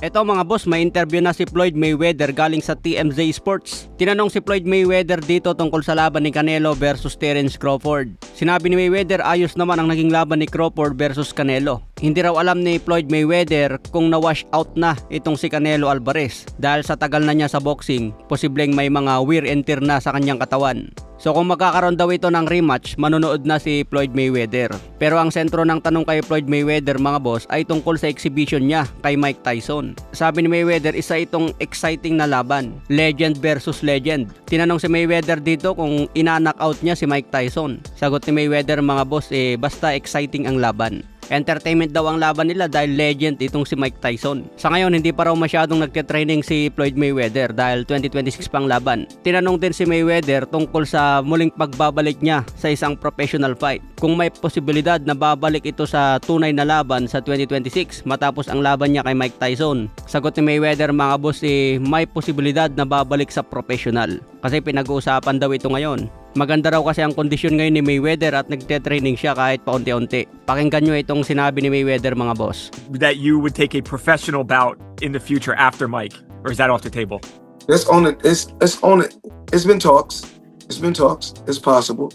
Eto mga boss, may interview na si Floyd Mayweather galing sa TMZ Sports. Tinanong si Floyd Mayweather dito tungkol sa laban ni Canelo versus Terence Crawford. Sinabi ni Mayweather ayos naman ang naging laban ni Crawford versus Canelo. Hindi raw alam ni Floyd Mayweather kung na-wash out na itong si Canelo Alvarez dahil sa tagal na niya sa boxing, posibleng may mga wear and tear na sa kanyang katawan. So kung magkakaroon daw ito ng rematch, manonood na si Floyd Mayweather. Pero ang sentro ng tanong kay Floyd Mayweather mga boss ay tungkol sa exhibition niya kay Mike Tyson. Sabi ni Mayweather, isa itong exciting na laban, legend versus legend. Tinanong si Mayweather dito kung ina-knockout niya si Mike Tyson. Sagot ni Mayweather mga boss, basta exciting ang laban. Entertainment daw ang laban nila dahil legend itong si Mike Tyson. Sa ngayon, hindi pa raw masyadong nagte-training si Floyd Mayweather dahil 2026 pang laban. Tinanong din si Mayweather tungkol sa muling pagbabalik niya sa isang professional fight. Kung may posibilidad na babalik ito sa tunay na laban sa 2026 matapos ang laban niya kay Mike Tyson. Sagot ni Mayweather mga boss, may posibilidad na babalik sa professional. Kasi pinag-uusapan daw ito ngayon. Maganda raw kasi ang kondisyon ngayon ni Mayweather at nagte-training siya kahit paunti-unti. Pakinggan nyo itong sinabi ni Mayweather mga boss. That you would take a professional bout in the future after Mike, or is that off the table? It's on it. It's on it. It's been talks. It's possible.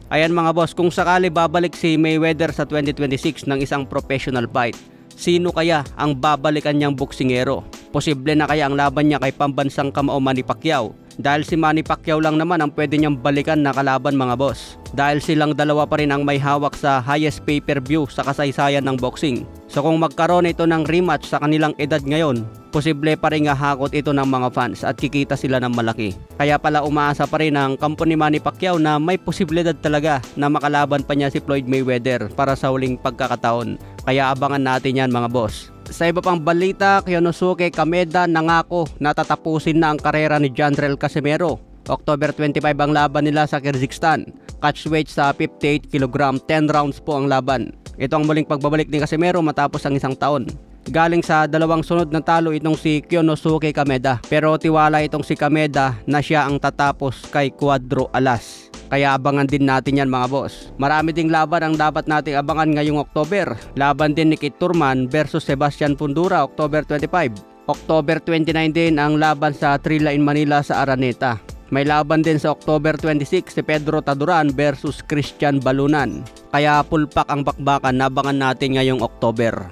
Ayan mga boss, kung sakali babalik si Mayweather sa 2026 ng isang professional fight, sino kaya ang babalikan niyang boksingero? Posible na kaya ang laban niya kay pambansang kamao Manny Pacquiao? Dahil si Manny Pacquiao lang naman ang pwede niyang balikan na kalaban mga boss. Dahil silang dalawa pa rin ang may hawak sa highest pay-per-view sa kasaysayan ng boxing. So kung magkaroon ito ng rematch sa kanilang edad ngayon, posible pa rin hakot ito ng mga fans at kikita sila ng malaki. Kaya pala umaasa pa rin ang kampo ni Manny Pacquiao na may posibilidad talaga na makalaban pa niya si Floyd Mayweather para sa huling pagkakataon. Kaya abangan natin yan mga boss. Sa iba pang balita, Yonosuke Kameda nangako na tatapusin na ang karera ni Janrel Casimero. October 25 ang laban nila sa Kyrgyzstan. Catchweight sa 58 kg, 10 rounds po ang laban. Ito ang muling pagbabalik ni Casimero matapos ang isang taon. Galing sa dalawang sunod na talo itong si Yonosuke Kameda. Pero tiwala itong si Kameda na siya ang tatapos kay Cuadro Alas. Kaya abangan din natin yan mga boss. Marami ding laban ang dapat nating abangan ngayong October. Laban din ni Kit Turman versus Sebastian Fundura October 25. October 29 din ang laban sa Trilla in Manila sa Araneta. May laban din sa October 26 si Pedro Taduran versus Christian Balunan. Kaya pulpak ang bakbakan na abangan natin ngayong October.